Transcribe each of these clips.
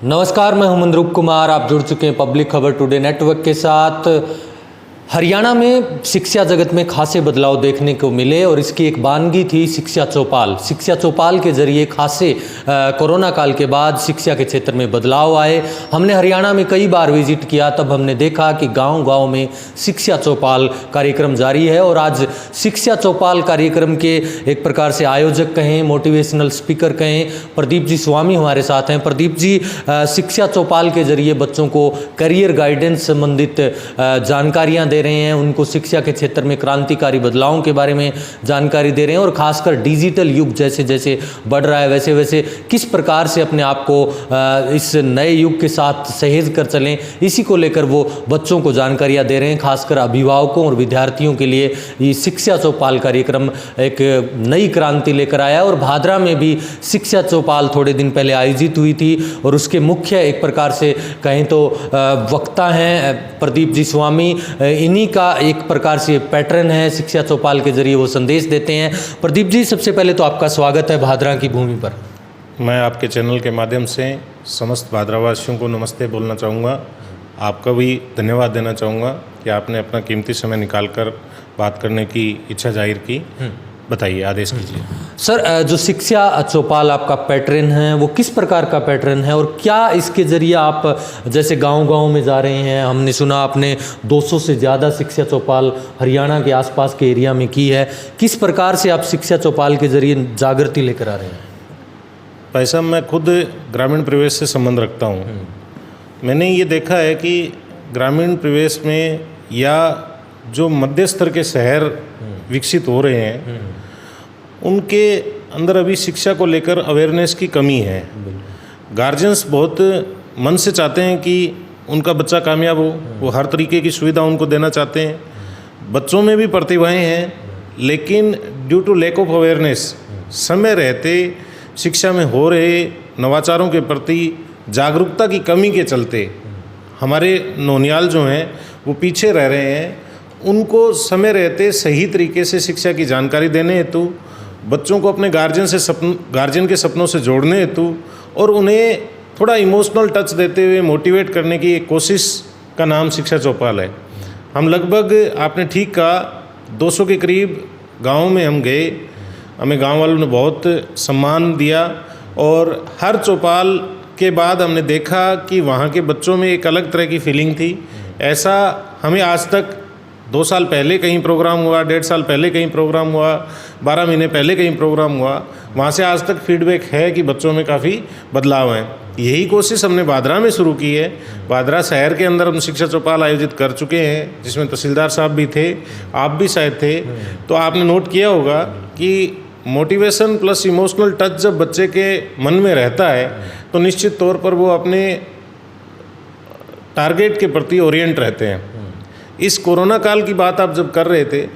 नमस्कार, मैं हूं मनरूप कुमार। आप जुड़ चुके हैं पब्लिक खबर टुडे नेटवर्क के साथ। हरियाणा में शिक्षा जगत में खासे बदलाव देखने को मिले और इसकी एक वानगी थी शिक्षा चौपाल। शिक्षा चौपाल के जरिए खासे कोरोना काल के बाद शिक्षा के क्षेत्र में बदलाव आए। हमने हरियाणा में कई बार विजिट किया, तब हमने देखा कि गांव-गांव में शिक्षा चौपाल कार्यक्रम जारी है और आज शिक्षा चौपाल कार्यक्रम के एक प्रकार से आयोजक कहें, मोटिवेशनल स्पीकर कहें, प्रदीप जी स्वामी हमारे साथ हैं। प्रदीप जी, शिक्षा चौपाल के जरिए बच्चों को करियर गाइडेंस संबंधित जानकारियाँ दे रहे हैं, उनको शिक्षा के क्षेत्र में क्रांतिकारी बदलावों के बारे में जानकारी दे रहे हैं और खासकर डिजिटल युग जैसे जैसे बढ़ रहा है वैसे वैसे किस प्रकार से अपने आप को इस नए युग के साथ सहेज कर चलें, इसी को लेकर वो बच्चों को जानकारियां दे रहे हैं। खासकर अभिभावकों और विद्यार्थियों के लिए ये शिक्षा चौपाल कार्यक्रम एक नई क्रांति लेकर आया और भादरा में भी शिक्षा चौपाल थोड़े दिन पहले आयोजित हुई थी और उसके मुख्य एक प्रकार से कहें तो वक्ता हैं प्रदीप जी स्वामी। इन्हीं का एक प्रकार से पैटर्न है, शिक्षा चौपाल के जरिए वो संदेश देते हैं। प्रदीप जी, सबसे पहले तो आपका स्वागत है भादरा की भूमि पर। मैं आपके चैनल के माध्यम से समस्त भादरावासियों को नमस्ते बोलना चाहूँगा। आपका भी धन्यवाद देना चाहूँगा कि आपने अपना कीमती समय निकालकर बात करने की इच्छा जाहिर की। बताइए, आदेश कीजिए। सर, जो शिक्षा चौपाल आपका पैटर्न है वो किस प्रकार का पैटर्न है और क्या इसके जरिए आप जैसे गांव-गांव में जा रहे हैं, हमने सुना आपने 200 से ज़्यादा शिक्षा चौपाल हरियाणा के आसपास के एरिया में की है, किस प्रकार से आप शिक्षा चौपाल के जरिए जागृति लेकर आ रहे हैं? भाई साहब, मैं खुद ग्रामीण परिवेश से संबंध रखता हूँ। मैंने ये देखा है कि ग्रामीण परिवेश में या जो मध्य स्तर के शहर विकसित हो रहे हैं उनके अंदर अभी शिक्षा को लेकर अवेयरनेस की कमी है। गार्जियंस बहुत मन से चाहते हैं कि उनका बच्चा कामयाब हो, वो हर तरीके की सुविधा उनको देना चाहते हैं। बच्चों में भी प्रतिभाएं हैं, लेकिन due to lack of awareness समय रहते शिक्षा में हो रहे नवाचारों के प्रति जागरूकता की कमी के चलते हमारे नौनियाल जो हैं वो पीछे रह रहे हैं। उनको समय रहते सही तरीके से शिक्षा की जानकारी देने हेतु, बच्चों को अपने गार्जियन के सपनों से जोड़ने हेतु और उन्हें थोड़ा इमोशनल टच देते हुए मोटिवेट करने की एक कोशिश का नाम शिक्षा चौपाल है। हम लगभग, आपने ठीक कहा, 200 के करीब गाँव में हम गए। हमें गाँव वालों ने बहुत सम्मान दिया और हर चौपाल के बाद हमने देखा कि वहाँ के बच्चों में एक अलग तरह की फीलिंग थी। ऐसा हमें आज तक 2 साल पहले कहीं प्रोग्राम हुआ, 1.5 साल पहले कहीं प्रोग्राम हुआ, 12 महीने पहले कहीं प्रोग्राम हुआ, वहाँ से आज तक फीडबैक है कि बच्चों में काफ़ी बदलाव हैं। यही कोशिश हमने भादरा में शुरू की है। भादरा शहर के अंदर हम शिक्षा चौपाल आयोजित कर चुके हैं, जिसमें तहसीलदार साहब भी थे, आप भी शायद थे। तो आपने नोट किया होगा कि मोटिवेशन प्लस इमोशनल टच जब बच्चे के मन में रहता है तो निश्चित तौर पर वो अपने टारगेट के प्रति ओरिएंट रहते हैं। इस कोरोना काल की बात आप जब कर रहे थे,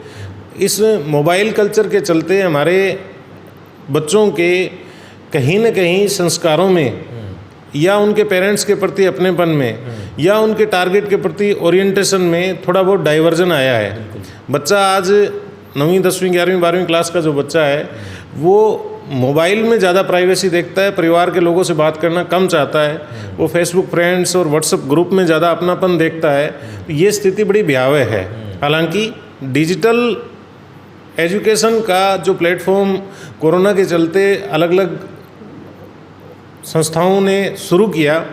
इस मोबाइल कल्चर के चलते हमारे बच्चों के कहीं न कहीं संस्कारों में या उनके पेरेंट्स के प्रति अपनेपन में या उनके टारगेट के प्रति ओरिएंटेशन में थोड़ा बहुत डाइवर्जन आया है। बच्चा आज 9वीं 10वीं 11वीं 12वीं क्लास का जो बच्चा है वो मोबाइल में ज़्यादा प्राइवेसी देखता है, परिवार के लोगों से बात करना कम चाहता है, वो फेसबुक फ्रेंड्स और व्हाट्सएप ग्रुप में ज़्यादा अपनापन देखता है। ये स्थिति बड़ी भयावह है। हालांकि डिजिटल एजुकेशन का जो प्लेटफॉर्म कोरोना के चलते अलग अलग संस्थाओं ने शुरू किया,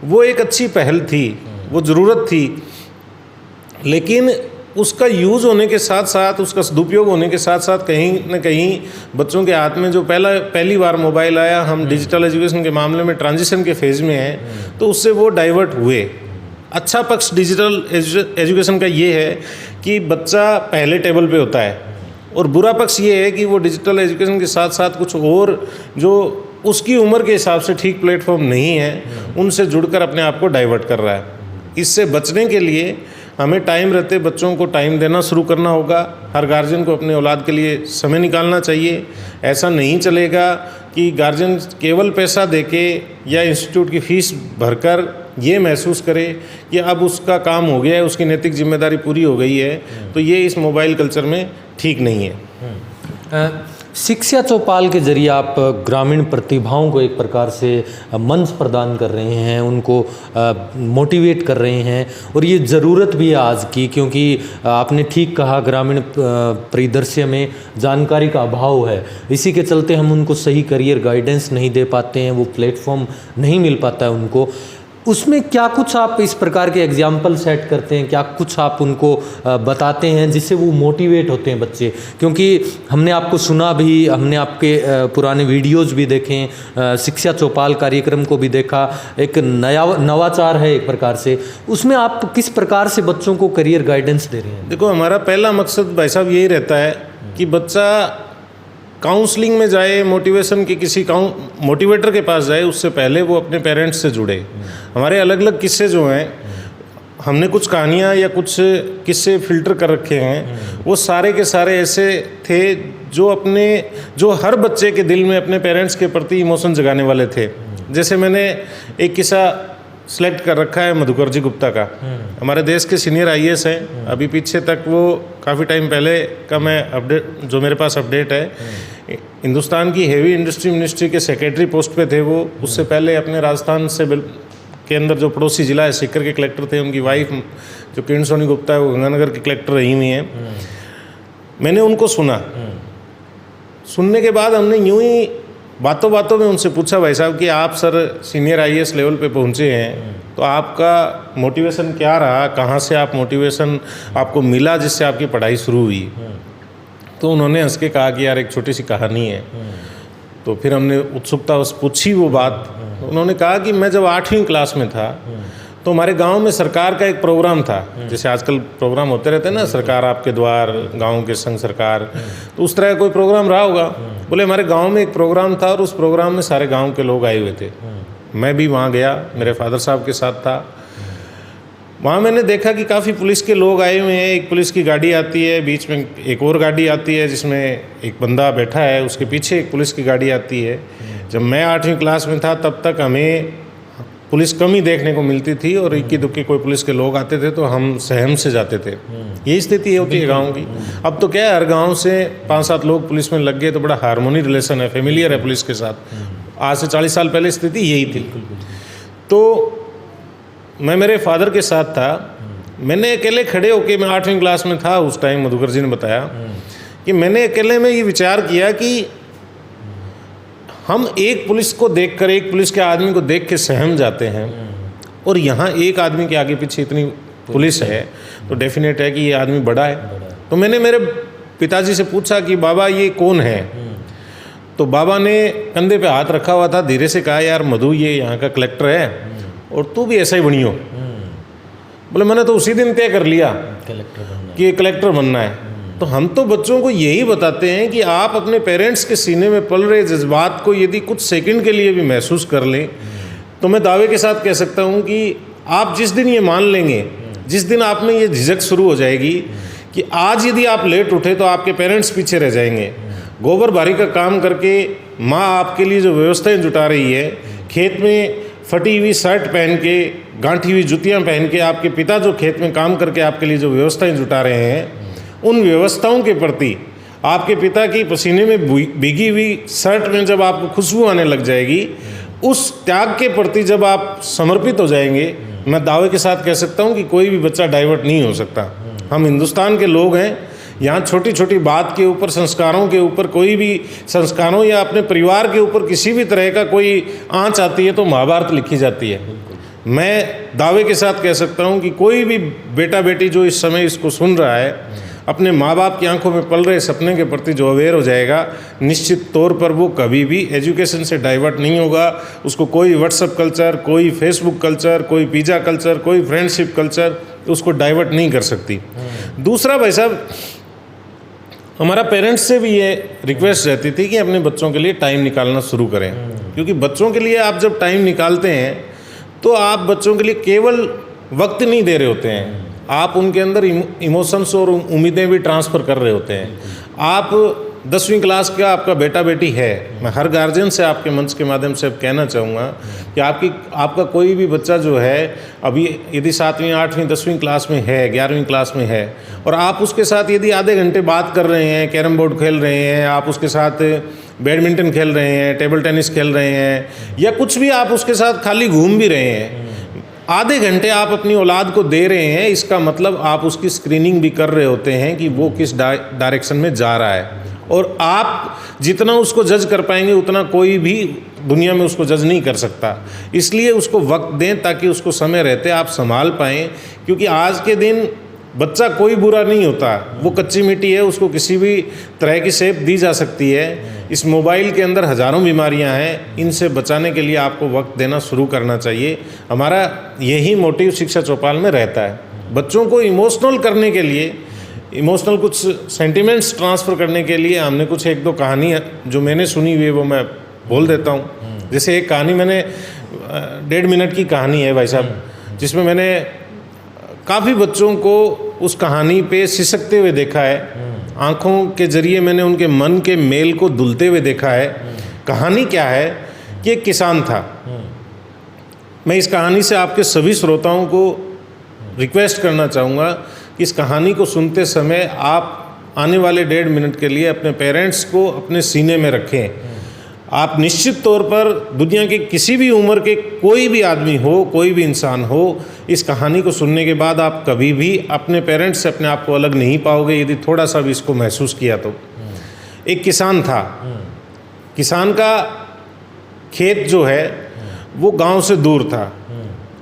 वो एक अच्छी पहल थी, वो ज़रूरत थी, लेकिन उसका यूज़ होने के साथ साथ, उसका सदुपयोग होने के साथ साथ कहीं न कहीं बच्चों के हाथ में जो पहली बार मोबाइल आया, हम डिजिटल एजुकेशन के मामले में ट्रांजिशन के फेज़ में हैं, तो उससे वो डाइवर्ट हुए। अच्छा पक्ष डिजिटल एजुकेशन का ये है कि बच्चा पहले टेबल पे होता है और बुरा पक्ष ये है कि वो डिजिटल एजुकेशन के साथ साथ कुछ और जो उसकी उम्र के हिसाब से ठीक प्लेटफॉर्म नहीं है, उनसे जुड़कर अपने आप को डाइवर्ट कर रहा है। इससे बचने के लिए हमें टाइम रहते बच्चों को टाइम देना शुरू करना होगा। हर गार्जियन को अपने औलाद के लिए समय निकालना चाहिए। ऐसा नहीं चलेगा कि गार्जियन केवल पैसा देके या इंस्टीट्यूट की फीस भरकर ये महसूस करे कि अब उसका काम हो गया है, उसकी नैतिक जिम्मेदारी पूरी हो गई है। तो ये इस मोबाइल कल्चर में ठीक नहीं है। शिक्षा चौपाल के जरिए आप ग्रामीण प्रतिभाओं को एक प्रकार से मंच प्रदान कर रहे हैं, उनको मोटिवेट कर रहे हैं, और ये ज़रूरत भी है आज की, क्योंकि आपने ठीक कहा ग्रामीण परिदृश्य में जानकारी का अभाव है। इसी के चलते हम उनको सही करियर गाइडेंस नहीं दे पाते हैं, वो प्लेटफॉर्म नहीं मिल पाता है उनको। उसमें क्या कुछ आप इस प्रकार के एग्जाम्पल सेट करते हैं, क्या कुछ आप उनको बताते हैं जिससे वो मोटिवेट होते हैं बच्चे? क्योंकि हमने आपको सुना भी, हमने आपके पुराने वीडियोस भी देखें, शिक्षा चौपाल कार्यक्रम को भी देखा, एक नवाचार है एक प्रकार से। उसमें आप किस प्रकार से बच्चों को करियर गाइडेंस दे रहे हैं? देखो, हमारा पहला मकसद भाई साहब यही रहता है कि बच्चा काउंसलिंग में जाए, मोटिवेशन के किसी मोटिवेटर के पास जाए, उससे पहले वो अपने पेरेंट्स से जुड़े। हमारे अलग अलग किस्से जो हैं, हमने कुछ कहानियाँ या कुछ किस्से फिल्टर कर रखे हैं, वो सारे के सारे ऐसे थे जो हर बच्चे के दिल में अपने पेरेंट्स के प्रति इमोशन जगाने वाले थे। जैसे मैंने एक किस्सा सेलेक्ट कर रखा है मधुकर जी गुप्ता का। हमारे देश के सीनियर IAS हैं। अभी पीछे तक वो काफ़ी टाइम पहले का मैं अपडेट, जो मेरे पास अपडेट है, हिंदुस्तान की हेवी इंडस्ट्री मिनिस्ट्री के सेक्रेटरी पोस्ट पे थे वो। उससे पहले अपने राजस्थान से के अंदर जो पड़ोसी जिला है सीकर के कलेक्टर थे। उनकी वाइफ जो किरण सोनी गुप्ता है, वो गंगानगर की कलेक्टर रही हुई हैं। मैंने उनको सुना। सुनने के बाद हमने यूं ही बातों बातों में उनसे पूछा, भाई साहब कि आप सर सीनियर IAS लेवल पे पहुंचे हैं, तो आपका मोटिवेशन क्या रहा, कहाँ से आप मोटिवेशन आपको मिला जिससे आपकी पढ़ाई शुरू हुई? तो उन्होंने हंस के कहा कि यार एक छोटी सी कहानी है। तो फिर हमने उत्सुकता पूछी वो बात। उन्होंने कहा कि मैं जब 8वीं क्लास में था तो हमारे गांव में सरकार का एक प्रोग्राम था, जैसे आजकल प्रोग्राम होते रहते हैं ना, सरकार आपके द्वार, गांव के संग सरकार, तो उस तरह का कोई प्रोग्राम रहा होगा। बोले हमारे गांव में एक प्रोग्राम था और उस प्रोग्राम में सारे गांव के लोग आए हुए थे। मैं भी वहाँ गया, मेरे फादर साहब के साथ था। वहाँ मैंने देखा कि काफ़ी पुलिस के लोग आए हुए हैं। एक पुलिस की गाड़ी आती है, बीच में एक और गाड़ी आती है जिसमें एक बंदा बैठा है, उसके पीछे एक पुलिस की गाड़ी आती है। जब मैं 8वीं क्लास में था तब तक हमें पुलिस कम ही देखने को मिलती थी, और इक्की दुक्की कोई पुलिस के लोग आते थे तो हम सहम से जाते थे। यही स्थिति होती है गाँव की। अब तो क्या है, हर गाँव से 5-7 लोग पुलिस में लग गए तो बड़ा हार्मोनी रिलेशन है, फेमिलियर है पुलिस के साथ। आज से 40 साल पहले स्थिति यही थी। तो मैं मेरे फादर के साथ था। मैंने अकेले खड़े होके, मैं 8वीं क्लास में था उस टाइम, मधुकर जी ने बताया कि मैंने अकेले में ये विचार किया कि हम एक पुलिस को देखकर, एक पुलिस के आदमी को देख के सहम जाते हैं, और यहाँ एक आदमी के आगे पीछे इतनी पुलिस है तो डेफिनेट है कि ये आदमी बड़ा है। तो मैंने मेरे पिताजी से पूछा कि बाबा ये कौन है? तो बाबा ने कंधे पे हाथ रखा हुआ था, धीरे से कहा, यार मधु ये यहाँ का कलेक्टर है और तू भी ऐसा ही बनियो। बोले मैंने तो उसी दिन तय कर लिया कि कलेक्टर बनना है। तो हम तो बच्चों को यही बताते हैं कि आप अपने पेरेंट्स के सीने में पल रहे जज्बात को यदि कुछ सेकंड के लिए भी महसूस कर लें, तो मैं दावे के साथ कह सकता हूँ कि आप जिस दिन ये मान लेंगे, जिस दिन आप में ये झिझक शुरू हो जाएगी कि आज यदि आप लेट उठे तो आपके पेरेंट्स पीछे रह जाएंगे। गोबर बारी का काम करके माँ आपके लिए जो व्यवस्थाएं जुटा रही है, खेत में फटी हुई शर्ट पहन के, गांठी हुई जूतियाँ पहन के आपके पिता जो खेत में काम करके आपके लिए जो व्यवस्थाएं जुटा रहे हैं, उन व्यवस्थाओं के प्रति आपके पिता की पसीने में भीगी हुई शर्ट में जब आपको खुशबू आने लग जाएगी, उस त्याग के प्रति जब आप समर्पित हो जाएंगे, मैं दावे के साथ कह सकता हूँ कि कोई भी बच्चा डाइवर्ट नहीं हो सकता। हम हिंदुस्तान के लोग हैं, यहाँ छोटी छोटी बात के ऊपर, संस्कारों के ऊपर, कोई भी संस्कारों या अपने परिवार के ऊपर किसी भी तरह का कोई आँच आती है तो महाभारत लिखी जाती है। मैं दावे के साथ कह सकता हूँ कि कोई भी बेटा बेटी जो इस समय इसको सुन रहा है, अपने माँ बाप की आंखों में पल रहे सपने के प्रति जो अवेयर हो जाएगा, निश्चित तौर पर वो कभी भी एजुकेशन से डाइवर्ट नहीं होगा। उसको कोई व्हाट्सएप कल्चर, कोई फेसबुक कल्चर, कोई पिज़्ज़ा कल्चर, कोई फ्रेंडशिप कल्चर उसको डाइवर्ट नहीं कर सकती। दूसरा भाई साहब, हमारा पेरेंट्स से भी ये रिक्वेस्ट रहती थी कि अपने बच्चों के लिए टाइम निकालना शुरू करें, क्योंकि बच्चों के लिए आप जब टाइम निकालते हैं तो आप बच्चों के लिए केवल वक्त नहीं दे रहे होते हैं, आप उनके अंदर इमोशंस और उम्मीदें भी ट्रांसफ़र कर रहे होते हैं। आप 10वीं क्लास का आपका बेटा बेटी है, मैं हर गार्जियन से आपके मंच के माध्यम से अब कहना चाहूँगा कि आपका कोई भी बच्चा जो है अभी यदि 7वीं 8वीं 10वीं क्लास में है, 11वीं क्लास में है, और आप उसके साथ यदि आधे घंटे बात कर रहे हैं, कैरम बोर्ड खेल रहे हैं, आप उसके साथ बैडमिंटन खेल रहे हैं, टेबल टेनिस खेल रहे हैं, या कुछ भी आप उसके साथ खाली घूम भी रहे हैं, आधे घंटे आप अपनी औलाद को दे रहे हैं, इसका मतलब आप उसकी स्क्रीनिंग भी कर रहे होते हैं कि वो किस डायरेक्शन में जा रहा है। और आप जितना उसको जज कर पाएंगे उतना कोई भी दुनिया में उसको जज नहीं कर सकता। इसलिए उसको वक्त दें ताकि उसको समय रहते आप संभाल पाएँ, क्योंकि आज के दिन बच्चा कोई बुरा नहीं होता, वो कच्ची मिट्टी है, उसको किसी भी तरह की सेप दी जा सकती है। इस मोबाइल के अंदर हज़ारों बीमारियां हैं, इनसे बचाने के लिए आपको वक्त देना शुरू करना चाहिए। हमारा यही मोटिव शिक्षा चौपाल में रहता है, बच्चों को इमोशनल करने के लिए, इमोशनल कुछ सेंटिमेंट्स ट्रांसफ़र करने के लिए हमने कुछ 1-2 कहानी जो मैंने सुनी हुई है वो मैं बोल देता हूँ। जैसे एक कहानी मैंने 1.5 मिनट की कहानी है भाई साहब, जिसमें मैंने काफ़ी बच्चों को उस कहानी पे सिसकते हुए देखा है, आँखों के जरिए मैंने उनके मन के मेल को धुलते हुए देखा है। कहानी क्या है कि एक किसान था। मैं इस कहानी से आपके सभी श्रोताओं को रिक्वेस्ट करना चाहूँगा कि इस कहानी को सुनते समय आप आने वाले 1.5 मिनट के लिए अपने पेरेंट्स को अपने सीने में रखें। आप निश्चित तौर पर दुनिया के किसी भी उम्र के कोई भी आदमी हो, कोई भी इंसान हो, इस कहानी को सुनने के बाद आप कभी भी अपने पेरेंट्स से अपने आप को अलग नहीं पाओगे यदि थोड़ा सा भी इसको महसूस किया तो। एक किसान था, किसान का खेत जो है वो गांव से दूर था।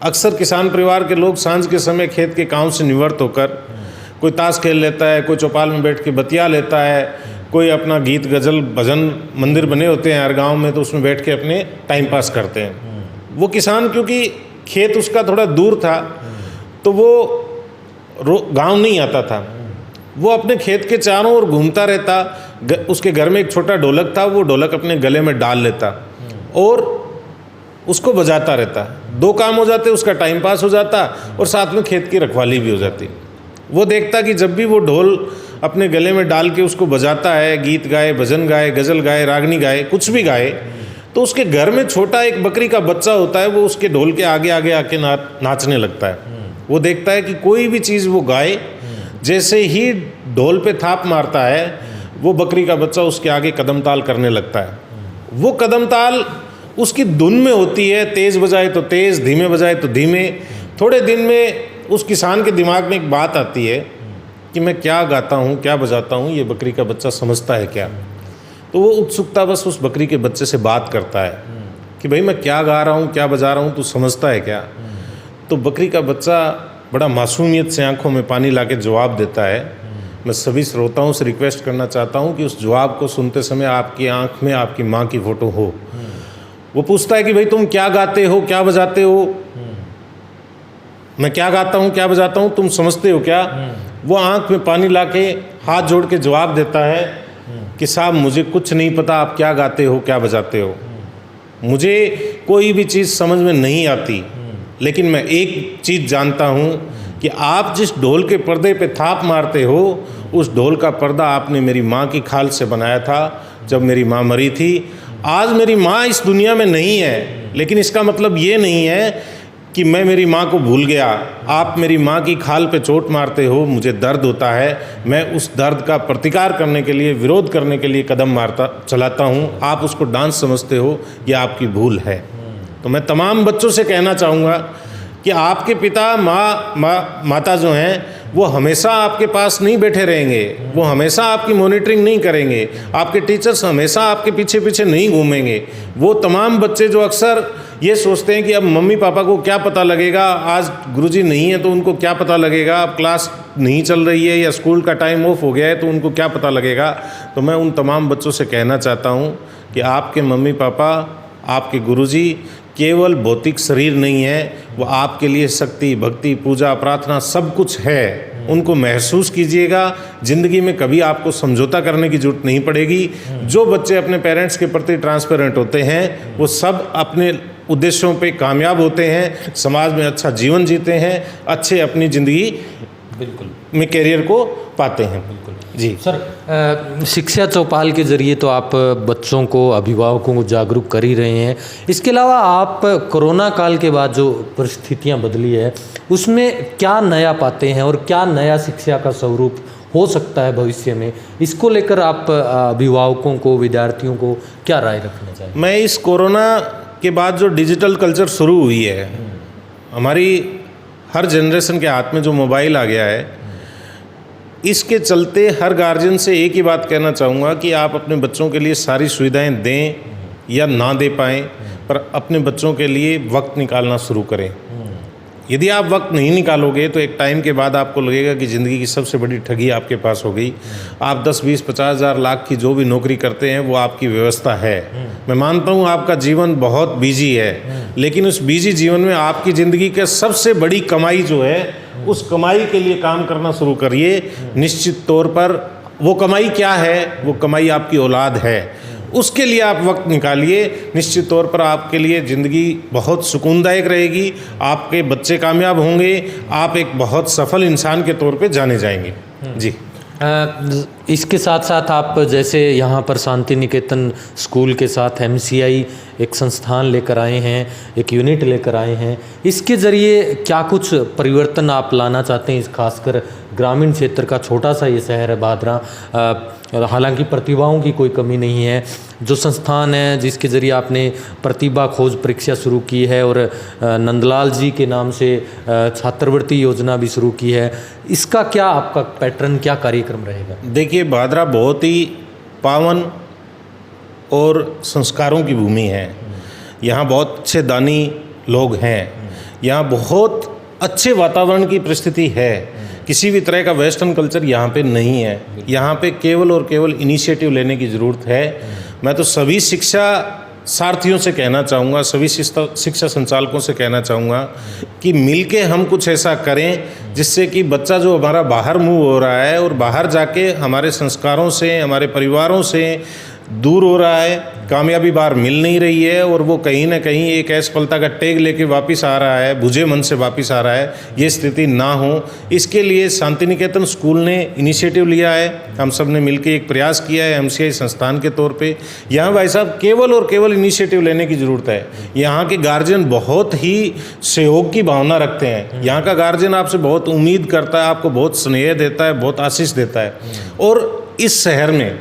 अक्सर किसान परिवार के लोग सांझ के समय खेत के काम से निवृत्त होकर कोई ताश खेल लेता है, कोई चौपाल में बैठ के बतिया लेता है, कोई अपना गीत गज़ल भजन, मंदिर बने होते हैं हर गांव में, तो उसमें बैठ के अपने टाइम पास करते हैं। वो किसान क्योंकि खेत उसका थोड़ा दूर था तो वो गांव नहीं आता था, वो अपने खेत के चारों ओर घूमता रहता। उसके घर में एक छोटा ढोलक था, वो ढोलक अपने गले में डाल लेता और उसको बजाता रहता। 2 काम हो जाते, उसका टाइम पास हो जाता और साथ में खेत की रखवाली भी हो जाती। वो देखता कि जब भी वो ढोल अपने गले में डाल के उसको बजाता है, गीत गाए, भजन गाए, गज़ल गाए, रागनी गाए, कुछ भी गाए, तो उसके घर में छोटा एक बकरी का बच्चा होता है, वो उसके ढोल के आगे आगे आके नाचने लगता है। वो देखता है कि कोई भी चीज़ वो गाए, जैसे ही ढोल पे थाप मारता है वो बकरी का बच्चा उसके आगे कदम ताल करने लगता है। वो कदम ताल उसकी धुन में होती है, तेज़ बजाए तो तेज़, धीमे बजाए तो धीमे। थोड़े दिन में उस किसान के दिमाग में एक बात आती है कि मैं क्या गाता हूँ, क्या बजाता हूँ, ये बकरी का बच्चा समझता है क्या। तो वो उत्सुकता बस उस बकरी के बच्चे से बात करता है कि भाई मैं क्या गा रहा हूँ, क्या बजा रहा हूँ, तू समझता है क्या। तो बकरी का बच्चा बड़ा मासूमियत से आंखों में पानी लाके जवाब देता है। मैं सभी श्रोताओं से रिक्वेस्ट करना चाहता हूँ कि उस जवाब को सुनते समय आपकी आंख में आपकी माँ की फ़ोटो हो। वो पूछता है कि भाई तुम क्या गाते हो, क्या बजाते हो, मैं क्या गाता हूँ, क्या बजाता हूँ, तुम समझते हो क्या। वो आंख में पानी लाके हाथ जोड़ के जवाब देता है कि साहब मुझे कुछ नहीं पता, आप क्या गाते हो, क्या बजाते हो, मुझे कोई भी चीज़ समझ में नहीं आती, लेकिन मैं एक चीज़ जानता हूँ कि आप जिस ढोल के पर्दे पे थाप मारते हो, उस ढोल का पर्दा आपने मेरी माँ की खाल से बनाया था जब मेरी माँ मरी थी। आज मेरी माँ इस दुनिया में नहीं है, लेकिन इसका मतलब ये नहीं है कि मैं मेरी माँ को भूल गया। आप मेरी माँ की खाल पे चोट मारते हो, मुझे दर्द होता है, मैं उस दर्द का प्रतिकार करने के लिए, विरोध करने के लिए कदम चलाता हूँ। आप उसको डांस समझते हो, ये आपकी भूल है। तो मैं तमाम बच्चों से कहना चाहूँगा कि आपके पिता माता जो हैं वो हमेशा आपके पास नहीं बैठे रहेंगे, वो हमेशा आपकी मॉनिटरिंग नहीं करेंगे, आपके टीचर्स हमेशा आपके पीछे पीछे नहीं घूमेंगे। वो तमाम बच्चे जो अक्सर ये सोचते हैं कि अब मम्मी पापा को क्या पता लगेगा, आज गुरुजी नहीं है तो उनको क्या पता लगेगा, अब क्लास नहीं चल रही है या स्कूल का टाइम ऑफ हो गया है तो उनको क्या पता लगेगा। तो मैं उन तमाम बच्चों से कहना चाहता हूँ कि आपके मम्मी पापा, आपके गुरुजी केवल भौतिक शरीर नहीं है, वो आपके लिए शक्ति, भक्ति, पूजा, प्रार्थना सब कुछ है। उनको महसूस कीजिएगा। ज़िंदगी में कभी आपको समझौता करने की जरूरत नहीं पड़ेगी। जो बच्चे अपने पेरेंट्स के प्रति ट्रांसपेरेंट होते हैं वो सब अपने उद्देश्यों पे कामयाब होते हैं, समाज में अच्छा जीवन जीते हैं, अच्छे अपनी ज़िंदगी बिल्कुल में कैरियर को पाते हैं। बिल्कुल। जी सर, शिक्षा चौपाल के जरिए तो आप बच्चों को, अभिभावकों को जागरूक कर ही रहे हैं। इसके अलावा आप कोरोना काल के बाद जो परिस्थितियां बदली है उसमें क्या नया पाते हैं और क्या नया शिक्षा का स्वरूप हो सकता है भविष्य में, इसको लेकर आप अभिभावकों को, विद्यार्थियों को क्या राय रखना चाहिए? मैं इस कोरोना के बाद जो डिजिटल कल्चर शुरू हुई है, हमारी हर जनरेशन के हाथ में जो मोबाइल आ गया है, इसके चलते हर गार्जियन से एक ही बात कहना चाहूँगा कि आप अपने बच्चों के लिए सारी सुविधाएं दें या ना दे पाएँ, पर अपने बच्चों के लिए वक्त निकालना शुरू करें। यदि आप वक्त नहीं निकालोगे तो एक टाइम के बाद आपको लगेगा कि ज़िंदगी की सबसे बड़ी ठगी आपके पास हो गई। आप 10, 20, 50 हज़ार, लाख की जो भी नौकरी करते हैं वो आपकी व्यवस्था है। मैं मानता हूँ आपका जीवन बहुत बिजी है, लेकिन उस बिजी जीवन में आपकी ज़िंदगी का सबसे बड़ी कमाई जो है, उस कमाई के लिए काम करना शुरू करिए। निश्चित तौर पर वो कमाई क्या है? वो कमाई आपकी औलाद है। उसके लिए आप वक्त निकालिए। निश्चित तौर पर आपके लिए ज़िंदगी बहुत सुकूनदायक रहेगी, आपके बच्चे कामयाब होंगे, आप एक बहुत सफल इंसान के तौर पे जाने जाएंगे। जी। इसके साथ साथ आप जैसे यहाँ पर शांति निकेतन स्कूल के साथ MCI एक संस्थान लेकर आए हैं, एक यूनिट लेकर आए हैं, इसके ज़रिए क्या कुछ परिवर्तन आप लाना चाहते हैं? इस खासकर ग्रामीण क्षेत्र का छोटा सा ये शहर है भादरा, हालांकि प्रतिभाओं की कोई कमी नहीं है। जो संस्थान है जिसके ज़रिए आपने प्रतिभा खोज परीक्षा शुरू की है और नंदलाल जी के नाम से छात्रवृत्ति योजना भी शुरू की है, इसका क्या आपका पैटर्न, क्या कार्यक्रम रहेगा? देखिए, भादरा बहुत ही पावन और संस्कारों की भूमि है। यहाँ बहुत अच्छे दानी लोग हैं, यहाँ बहुत अच्छे वातावरण की परिस्थिति है। किसी भी तरह का वेस्टर्न कल्चर यहाँ पे नहीं है। यहाँ पे केवल और केवल इनिशिएटिव लेने की ज़रूरत है। मैं तो सभी शिक्षा सारथियों से कहना चाहूँगा, सभी शिक्षा संचालकों से कहना चाहूँगा कि मिलके हम कुछ ऐसा करें जिससे कि बच्चा जो हमारा बाहर मूव हो रहा है और बाहर जाके हमारे संस्कारों से, हमारे परिवारों से दूर हो रहा है, कामयाबी बाहर मिल नहीं रही है और वो कहीं ना कहीं एक असफलता का टैग लेके वापस आ रहा है, बुझे मन से वापस आ रहा है, ये स्थिति ना हो। इसके लिए शांति निकेतन स्कूल ने इनिशिएटिव लिया है। हम सब ने मिलकर एक प्रयास किया है MCI संस्थान के तौर पे। यहाँ भाई साहब केवल और केवल इनिशिएटिव लेने की ज़रूरत है। यहाँ के गार्जियन बहुत ही सहयोग की भावना रखते हैं। यहाँ का गार्जियन आपसे बहुत उम्मीद करता है, आपको बहुत स्नेह देता है, बहुत आशीष देता है। और इस शहर में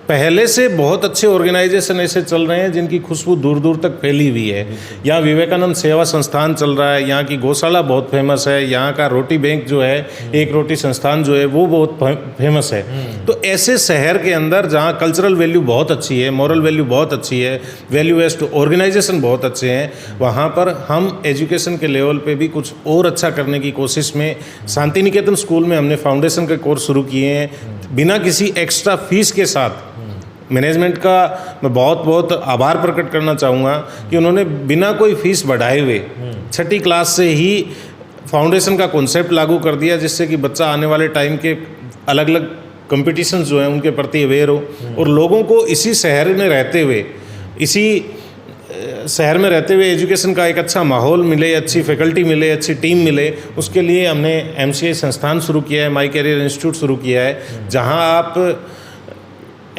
पहले से बहुत अच्छे ऑर्गेनाइजेशन ऐसे चल रहे हैं जिनकी खुशबू दूर दूर तक फैली हुई है। यहाँ विवेकानंद सेवा संस्थान चल रहा है, यहाँ की गौशाला बहुत फेमस है, यहाँ का रोटी बैंक जो है, एक रोटी संस्थान जो है वो बहुत फेमस है। तो ऐसे शहर के अंदर जहाँ कल्चरल वैल्यू बहुत अच्छी है, मॉरल वैल्यू बहुत अच्छी है, वैल्यू बेस्ड ऑर्गेनाइजेशन बहुत अच्छे हैं, वहाँ पर हम एजुकेशन के लेवल पे भी कुछ और अच्छा करने की कोशिश में शांति निकेतन स्कूल में हमने फाउंडेशन के कोर्स शुरू किए हैं बिना किसी एक्स्ट्रा फीस के साथ। मैनेजमेंट का मैं बहुत बहुत आभार प्रकट करना चाहूँगा कि उन्होंने बिना कोई फीस बढ़ाए हुए 6ठी क्लास से ही फाउंडेशन का कॉन्सेप्ट लागू कर दिया, जिससे कि बच्चा आने वाले टाइम के अलग अलग कंपटीशंस जो हैं उनके प्रति अवेयर हो और लोगों को इसी शहर में रहते हुए एजुकेशन का एक अच्छा माहौल मिले, अच्छी फैकल्टी मिले, अच्छी टीम मिले। उसके लिए हमने MCI संस्थान शुरू किया है, माई कैरियर इंस्टीट्यूट शुरू किया है, जहां आप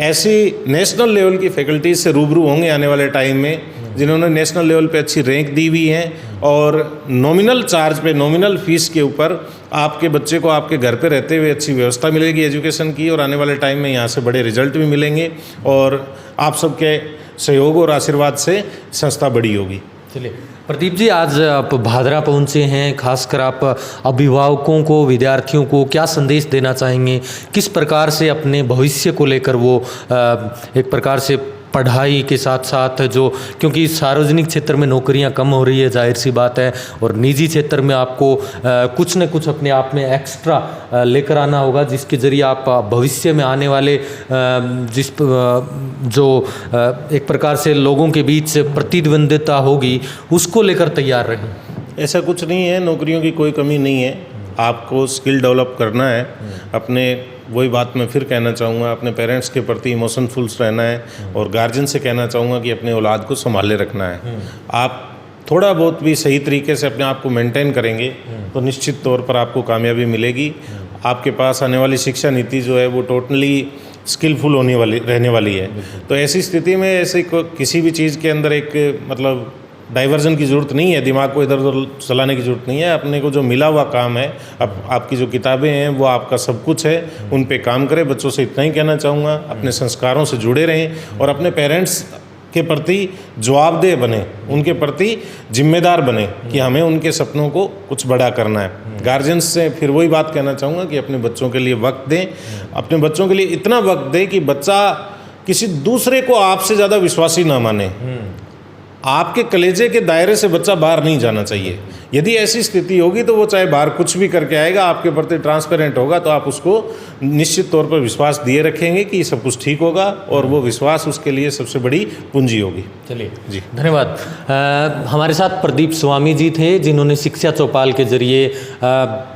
ऐसी नेशनल लेवल की फैकल्टीज से रूबरू होंगे आने वाले टाइम में, जिन्होंने नेशनल लेवल पे अच्छी रैंक दी हुई है और नॉमिनल चार्ज पे, नॉमिनल फीस के ऊपर आपके बच्चे को आपके घर पे रहते हुए अच्छी व्यवस्था मिलेगी एजुकेशन की, और आने वाले टाइम में यहाँ से बड़े रिजल्ट भी मिलेंगे और आप सबके सहयोग और आशीर्वाद से संस्था बड़ी होगी। चलिए प्रदीप जी, आज आप भादरा पहुंचे हैं, खासकर आप अभिभावकों को, विद्यार्थियों को क्या संदेश देना चाहेंगे? किस प्रकार से अपने भविष्य को लेकर वो एक प्रकार से पढ़ाई के साथ साथ जो, क्योंकि सार्वजनिक क्षेत्र में नौकरियां कम हो रही है, जाहिर सी बात है, और निजी क्षेत्र में आपको कुछ न कुछ अपने आप में एक्स्ट्रा लेकर आना होगा, जिसके ज़रिए आप भविष्य में आने वाले जो एक प्रकार से लोगों के बीच प्रतिद्वंदिता होगी उसको लेकर तैयार रहें। ऐसा कुछ नहीं है, नौकरियों की कोई कमी नहीं है, आपको स्किल डेवलप करना है। अपने, वही बात मैं फिर कहना चाहूँगा, अपने पेरेंट्स के प्रति इमोशनफुल रहना है और गार्जियन से कहना चाहूँगा कि अपने औलाद को संभाले रखना है। आप थोड़ा बहुत भी सही तरीके से अपने आप को मेंटेन करेंगे तो निश्चित तौर पर आपको कामयाबी मिलेगी। आपके पास आने वाली शिक्षा नीति जो है वो टोटली स्किलफुल रहने वाली है। तो ऐसी स्थिति में ऐसे किसी भी चीज़ के अंदर एक मतलब डाइवर्जन की ज़रूरत नहीं है, दिमाग को इधर उधर चलाने की ज़रूरत नहीं है। अपने को जो मिला हुआ काम है, अब आपकी जो किताबें हैं वो आपका सब कुछ है, उन पे काम करें। बच्चों से इतना ही कहना चाहूँगा, अपने संस्कारों से जुड़े रहें और अपने पेरेंट्स के प्रति जवाबदेह बने, उनके प्रति जिम्मेदार बने कि हमें उनके सपनों को कुछ बड़ा करना है। गार्जियंस से फिर वही बात कहना चाहूँगा कि अपने बच्चों के लिए वक्त दें, अपने बच्चों के लिए इतना वक्त दें कि बच्चा किसी दूसरे को आपसे ज़्यादा विश्वासी ना माने। आपके कलेजे के दायरे से बच्चा बाहर नहीं जाना चाहिए। यदि ऐसी स्थिति होगी तो वो चाहे बाहर कुछ भी करके आएगा, आपके प्रति ट्रांसपेरेंट होगा, तो आप उसको निश्चित तौर पर विश्वास दिए रखेंगे कि सब कुछ ठीक होगा, और वो विश्वास उसके लिए सबसे बड़ी पूंजी होगी। चलिए जी, धन्यवाद। हमारे साथ प्रदीप स्वामी जी थे, जिन्होंने शिक्षा चौपाल के जरिए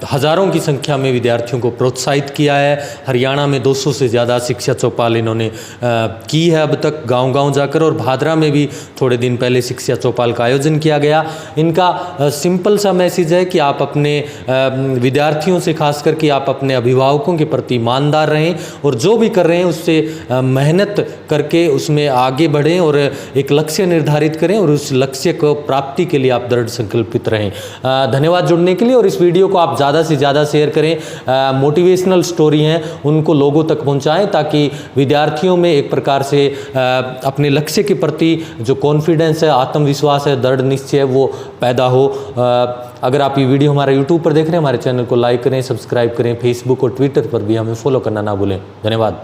हज़ारों की संख्या में विद्यार्थियों को प्रोत्साहित किया है। हरियाणा में 200 से ज़्यादा शिक्षा चौपाल इन्होंने की है अब तक गांव-गांव जाकर, और भादरा में भी थोड़े दिन पहले शिक्षा चौपाल का आयोजन किया गया। इनका सिंपल सा मैसेज है कि आप अपने विद्यार्थियों से, खास करके आप अपने अभिभावकों के प्रति ईमानदार रहें, और जो भी कर रहे हैं उससे मेहनत करके उसमें आगे बढ़ें और एक लक्ष्य निर्धारित करें, और उस लक्ष्य को प्राप्ति के लिए आप दृढ़ संकल्पित रहें। धन्यवाद जुड़ने के लिए, और इस वीडियो को आप ज़्यादा से ज़्यादा शेयर करें। मोटिवेशनल स्टोरी हैं उनको लोगों तक पहुँचाएँ, ताकि विद्यार्थियों में एक प्रकार से अपने लक्ष्य के प्रति जो कॉन्फिडेंस है, आत्मविश्वास है, दृढ़ निश्चय है, वो पैदा हो। अगर आप ये वीडियो हमारा यूट्यूब पर देख रहे हैं, हमारे चैनल को लाइक करें, सब्सक्राइब करें। फेसबुक और ट्विटर पर भी हमें फॉलो करना ना भूलें। धन्यवाद।